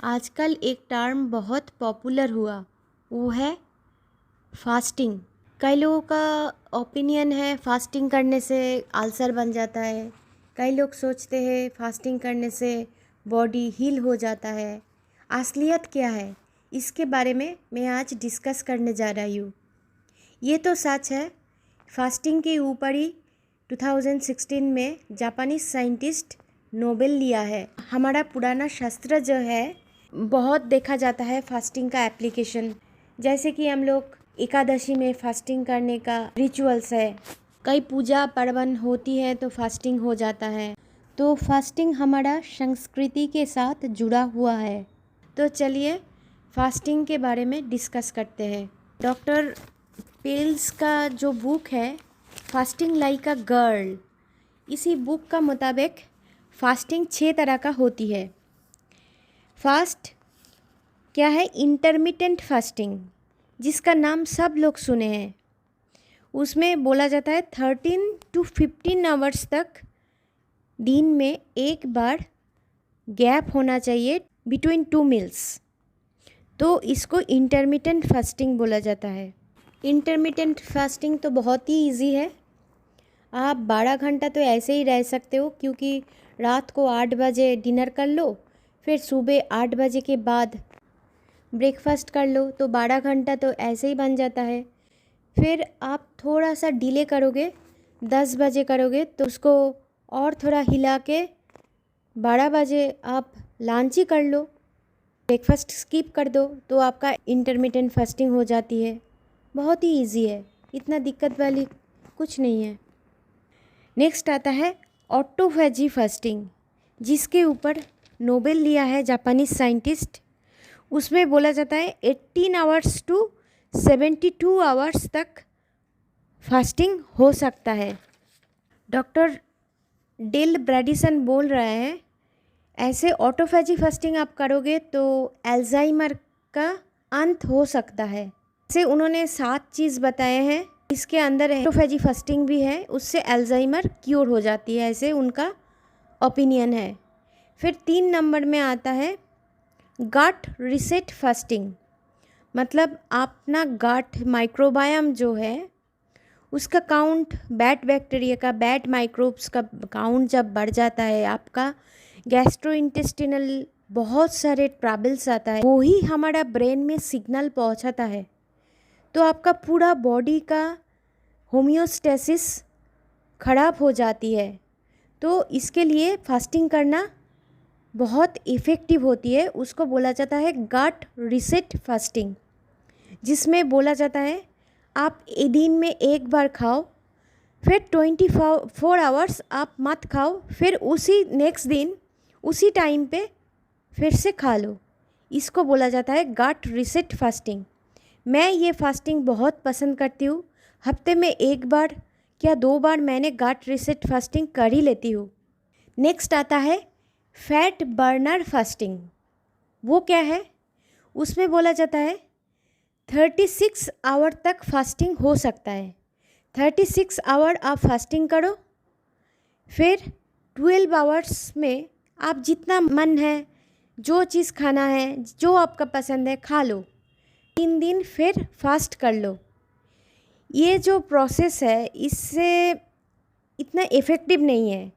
आजकल एक टर्म बहुत पॉपुलर हुआ, वो है फास्टिंग। कई लोगों का ओपिनियन है फास्टिंग करने से अल्सर बन जाता है। कई लोग सोचते हैं फास्टिंग करने से बॉडी हील हो जाता है। असलियत क्या है, इसके बारे में मैं आज डिस्कस करने जा रही हूँ। ये तो सच है, फास्टिंग के ऊपर ही 2016 में जापानीज साइंटिस्ट नोबेल लिया है। हमारा पुराना शास्त्र जो है बहुत देखा जाता है फास्टिंग का एप्लीकेशन। जैसे कि हम लोग एकादशी में फास्टिंग करने का रिचुअल्स है, कई पूजा पर्वन होती है तो फास्टिंग हो जाता है। तो फास्टिंग हमारा संस्कृति के साथ जुड़ा हुआ है। तो चलिए फास्टिंग के बारे में डिस्कस करते हैं। डॉक्टर पेल्स का जो बुक है फास्टिंग लाइक अ गर्ल, इसी बुक का मुताबिक फास्टिंग 6 तरह का होती है। फास्ट क्या है? इंटरमिटेंट फास्टिंग, जिसका नाम सब लोग सुने हैं। उसमें बोला जाता है 13 to 15 आवर्स तक दिन में एक बार गैप होना चाहिए बिटवीन 2 मील्स। तो इसको इंटरमिटेंट फास्टिंग बोला जाता है। इंटरमिटेंट फास्टिंग तो बहुत ही इजी है। आप 12 घंटा तो ऐसे ही रह सकते हो, क्योंकि रात को 8 बजे डिनर कर लो, फिर सुबह 8 बजे के बाद ब्रेकफास्ट कर लो, तो 12 घंटा तो ऐसे ही बन जाता है। फिर आप थोड़ा सा डिले करोगे, 10 बजे करोगे, तो उसको और थोड़ा हिला के 12 बजे आप लंच ही कर लो, ब्रेकफास्ट स्किप कर दो, तो आपका इंटरमिटेंट फास्टिंग हो जाती है। बहुत ही इजी है, इतना दिक्कत वाली कुछ नहीं है। नेक्स्ट आता है ऑटोफेजी फास्टिंग, जिसके ऊपर नोबेल लिया है जापानीज साइंटिस्ट। उसमें बोला जाता है 18 आवर्स टू 72 आवर्स तक फास्टिंग हो सकता है। डॉक्टर डेल ब्रैडिसन बोल रहे हैं ऐसे ऑटोफेजी फास्टिंग आप करोगे तो अल्जाइमर का अंत हो सकता है। ऐसे उन्होंने 7 चीज़ बताए हैं, इसके अंदर ऑटोफेजी फास्टिंग भी है, उससे अल्जाइमर क्योर हो जाती है, ऐसे उनका ओपिनियन है। फिर 3 नंबर में आता है गट रीसेट फास्टिंग, मतलब अपना गट माइक्रोबायम जो है उसका काउंट, बैड बैक्टीरिया का, बैड माइक्रोब्स का काउंट जब बढ़ जाता है, आपका गैस्ट्रोइंटेस्टिनल बहुत सारे ट्रबल्स आता है, वो ही हमारा ब्रेन में सिग्नल पहुंचाता है, तो आपका पूरा बॉडी का होम्योस्टेसिस ख़राब हो जाती है। तो इसके लिए फास्टिंग करना बहुत इफ़ेक्टिव होती है। उसको बोला जाता है गट रीसेट फास्टिंग, जिसमें बोला जाता है आप दिन में एक बार खाओ, फिर 24 आवर्स आप मत खाओ, फिर उसी नेक्स्ट दिन उसी टाइम पे फिर से खा लो। इसको बोला जाता है गट रीसेट फास्टिंग। मैं ये फास्टिंग बहुत पसंद करती हूँ। हफ्ते में एक बार या 2 बार मैंने गट रीसेट फास्टिंग कर ही लेती हूँ। नेक्स्ट आता है फैट बर्नर फास्टिंग। वो क्या है? उसमें बोला जाता है 36 आवर तक फास्टिंग हो सकता है। 36 आवर आप फास्टिंग करो, फिर 12 आवर्स में आप जितना मन है, जो चीज़ खाना है, जो आपका पसंद है, खा लो। 3 दिन फिर फास्ट कर लो। ये जो प्रोसेस है इससे इतना इफ़ेक्टिव नहीं है।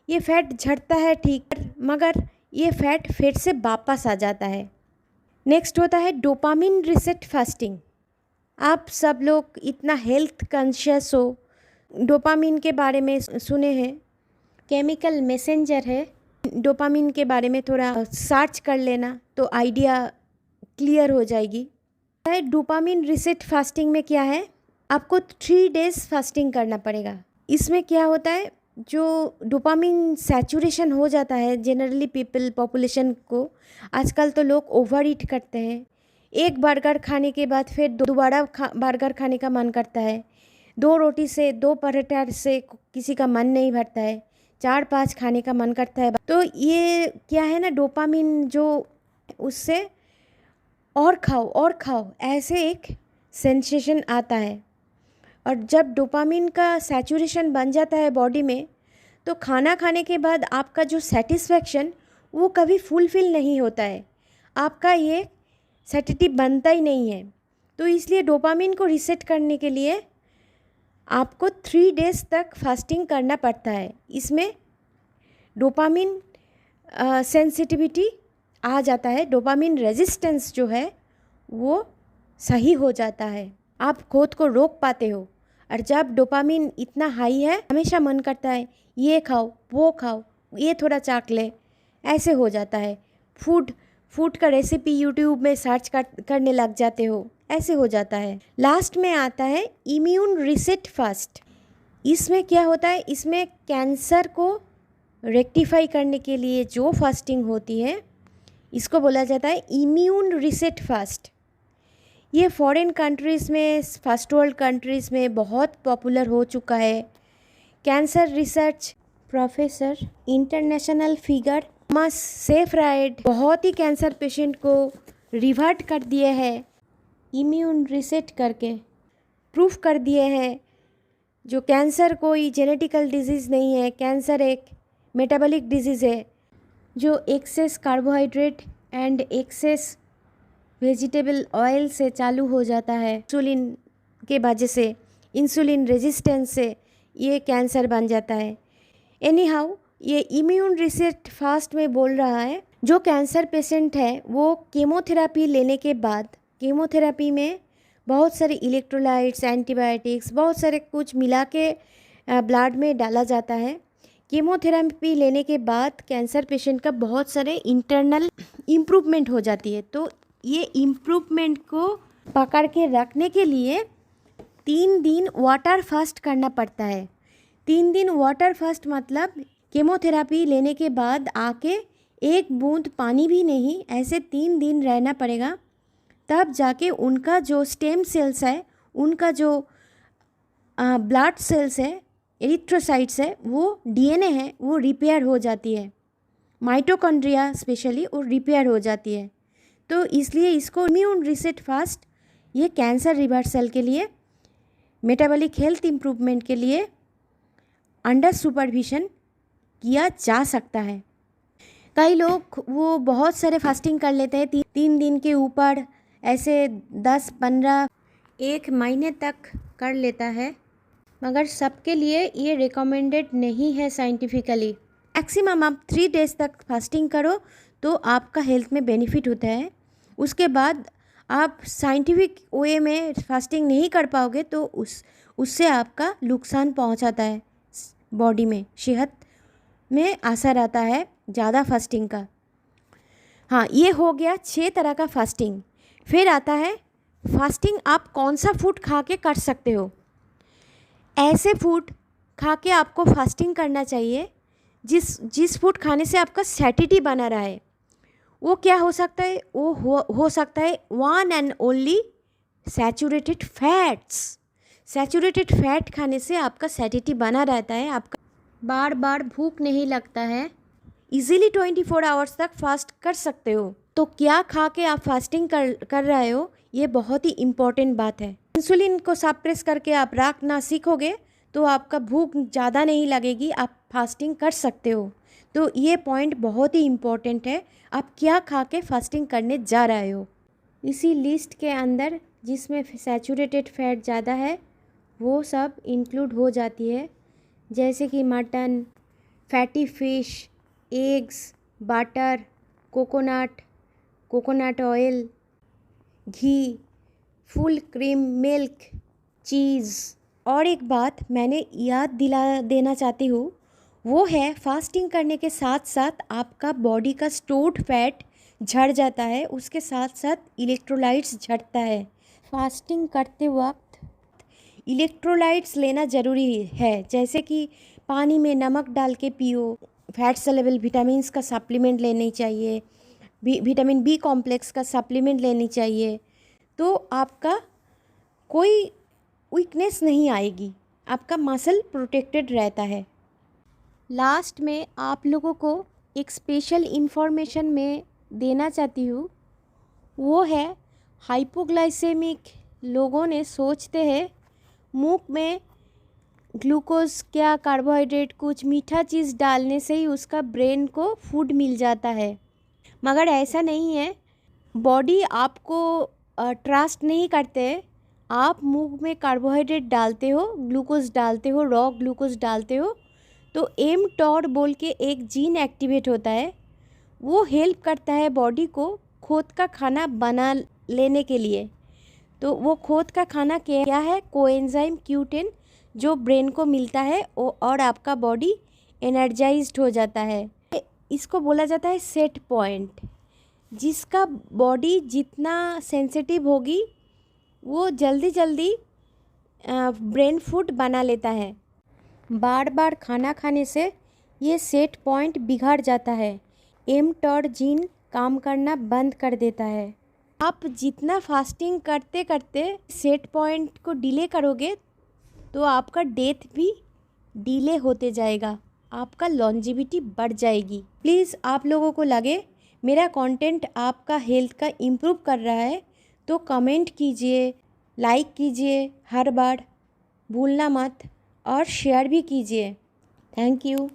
ये फैट झड़ता है ठीक, मगर ये फैट फिर से वापस आ जाता है। नेक्स्ट होता है डोपामिन रीसेट फास्टिंग। आप सब लोग इतना हेल्थ कॉन्शियस हो, डोपामिन के बारे में सुने हैं, केमिकल मैसेंजर है। डोपामिन के बारे में थोड़ा सर्च कर लेना तो आइडिया क्लियर हो जाएगी। डोपामिन रीसेट फास्टिंग में क्या है, आपको 3 डेज़ फास्टिंग करना पड़ेगा। इसमें क्या होता है, जो डोपामिन सैचुरेशन हो जाता है जनरली पॉपुलेशन को, आजकल तो लोग ओवर ईट करते हैं। एक बर्गर खाने के बाद फिर दोबारा बर्गर खाने का मन करता है। 2 रोटी से, 2 पराठा से किसी का मन नहीं भरता है, 4-5 खाने का मन करता है। तो ये क्या है ना, डोपामिन जो उससे और खाओ ऐसे एक सेंसेशन आता है। और जब डोपामिन का सैचुरेशन बन जाता है बॉडी में, तो खाना खाने के बाद आपका जो सेटिस्फैक्शन वो कभी फुलफ़िल नहीं होता है। आपका ये सैटिस्फाई बनता ही नहीं है। तो इसलिए डोपामिन को रीसेट करने के लिए आपको 3 डेज़ तक फास्टिंग करना पड़ता है। इसमें डोपामिन सेंसिटिविटी आ जाता है, डोपामिन रेजिस्टेंस जो है वो सही हो जाता है, आप खुद को रोक पाते हो। और जब डोपामिन इतना हाई है, हमेशा मन करता है ये खाओ वो खाओ, ये थोड़ा चाख ले, ऐसे हो जाता है। फूड का रेसिपी यूट्यूब में सर्च करने लग जाते हो, ऐसे हो जाता है। लास्ट में आता है इम्यून रीसेट फास्ट। इसमें क्या होता है, इसमें कैंसर को रेक्टिफाई करने के लिए जो फास्टिंग होती है इसको बोला जाता है इम्यून रीसेट फास्ट। ये फॉरेन कंट्रीज़ में, फर्स्ट वर्ल्ड कंट्रीज़ में बहुत पॉपुलर हो चुका है। Cancer research professor, international figure Thomas Seyfried बहुत ही कैंसर पेशेंट को रिवर्ट कर दिए हैं, इम्यून रीसेट करके प्रूफ कर दिए हैं जो कैंसर कोई जेनेटिकल डिजीज़ नहीं है, कैंसर एक मेटाबॉलिक डिजीज़ है जो excess carbohydrate and excess vegetable oil से चालू हो जाता है। इंसुलिन के वजह से, इंसुलिन रेजिस्टेंस से ये कैंसर बन जाता है। एनी हाउ, ये इम्यून रीसेट फास्ट में बोल रहा है जो कैंसर पेशेंट है वो कीमोथेरेपी लेने के बाद, कीमोथेरेपी में बहुत सारे इलेक्ट्रोलाइट्स, एंटीबायोटिक्स, बहुत सारे कुछ मिला के ब्लड में डाला जाता है। कीमोथेरेपी लेने के बाद कैंसर पेशेंट का बहुत सारे इंटरनल इम्प्रूवमेंट हो जाती है। तो ये इम्प्रूवमेंट को पकड़ के रखने के लिए 3 दिन वाटर फास्ट करना पड़ता है। 3 दिन वाटर फास्ट मतलब कीमोथेरेपी लेने के बाद आके एक बूंद पानी भी नहीं, ऐसे 3 दिन रहना पड़ेगा। तब जाके उनका जो स्टेम सेल्स है, उनका जो ब्लड सेल्स है, एरिथ्रोसाइट्स है, वो डीएनए है, वो रिपेयर हो जाती है। माइटोकॉन्ड्रिया स्पेशली वो रिपेयर हो जाती है। तो इसलिए इसको इम्यून रीसेट फास्ट ये कैंसर रिवर्सल के लिए, मेटाबॉलिक हेल्थ इम्प्रूवमेंट के लिए अंडर सुपरविजन किया जा सकता है। कई लोग वो बहुत सारे फास्टिंग कर लेते हैं, 3 दिन के ऊपर, ऐसे 10, 15, 1 महीने तक कर लेता है, मगर सबके लिए ये रिकमेंडेड नहीं है साइंटिफिकली। मैक्सिमम आप 3 डेज़ तक फास्टिंग करो तो आपका हेल्थ में बेनिफिट होता है। उसके बाद आप साइंटिफिक वे में फास्टिंग नहीं कर पाओगे तो उससे आपका नुकसान पहुंचाता है, बॉडी में, सेहत में असर आता है ज़्यादा फास्टिंग का। हाँ, ये हो गया 6 तरह का फास्टिंग। फिर आता है फास्टिंग आप कौन सा फूड खा के कर सकते हो। ऐसे फूड खा के आपको फास्टिंग करना चाहिए जिस फूड खाने से आपका सैटिस्फाई बना रहा है। वो क्या हो सकता है, वो हो सकता है one and only saturated fats. Saturated fat खाने से आपका सैटिस्फाई बना रहता है, आपका बार बार भूख नहीं लगता है, इजीली 24 आवर्स तक फास्ट कर सकते हो। तो क्या खा के आप फास्टिंग कर रहे हो, ये बहुत ही इम्पोर्टेंट बात है। इंसुलिन को सप्रेस करके आप रखना सीखोगे तो आपका भूख ज़्यादा नहीं लगेगी, आप फास्टिंग कर सकते हो। तो ये पॉइंट बहुत ही इम्पोर्टेंट है, आप क्या खा के फास्टिंग करने जा रहे हो। इसी लिस्ट के अंदर जिसमें सैचुरेटेड फैट ज़्यादा है वो सब इंक्लूड हो जाती है, जैसे कि mutton, fatty fish, eggs, butter, coconut oil, ghee, full cream milk, cheese. और एक बात मैंने याद दिला देना चाहती हूँ, वो है फास्टिंग करने के साथ साथ आपका बॉडी का स्टोर्ड फैट झड़ जाता है, उसके साथ साथ इलेक्ट्रोलाइट्स झड़ता है। फास्टिंग करते वक्त इलेक्ट्रोलाइट्स लेना ज़रूरी है, जैसे कि पानी में नमक डाल के पियो, फैट सॉल्युबल विटामिन्स का सप्लीमेंट लेनी चाहिए, विटामिन बी कॉम्प्लेक्स का सप्लीमेंट लेनी चाहिए। तो आपका कोई वीकनेस नहीं आएगी, आपका मसल प्रोटेक्टेड रहता है। लास्ट में आप लोगों को एक स्पेशल इन्फॉर्मेशन में देना चाहती हूँ, वो है हाइपोग्लाइसेमिक लोगों ने सोचते हैं मुंह में ग्लूकोज क्या कार्बोहाइड्रेट कुछ मीठा चीज़ डालने से ही उसका ब्रेन को फूड मिल जाता है, मगर ऐसा नहीं है। बॉडी आपको ट्रस्ट नहीं करते। आप मुंह में कार्बोहाइड्रेट डालते हो, ग्लूकोज डालते हो, रॉ ग्लूकोज डालते हो, तो mTOR बोल के एक जीन एक्टिवेट होता है। वो हेल्प करता है बॉडी को खुद का खाना बना लेने के लिए। तो वो खुद का खाना क्या है? कोएंजाइम Q10, जो ब्रेन को मिलता है और आपका बॉडी एनर्जाइज्ड हो जाता है। इसको बोला जाता है सेट पॉइंट। जिसका बॉडी जितना सेंसिटिव होगी वो जल्दी जल्दी ब्रेन फूड बना लेता है। बार बार खाना खाने से ये सेट पॉइंट बिगड़ जाता है। mTOR जीन काम करना बंद कर देता है। आप जितना फास्टिंग करते करते सेट पॉइंट को डिले करोगे तो आपका डेथ भी डिले होते जाएगा, आपका लॉन्जिविटी बढ़ जाएगी। प्लीज़ आप लोगों को लगे मेरा कंटेंट आपका हेल्थ का इम्प्रूव कर रहा है तो कमेंट कीजिए, लाइक कीजिए, हर बार भूलना मत, और शेयर भी कीजिए। Thank you.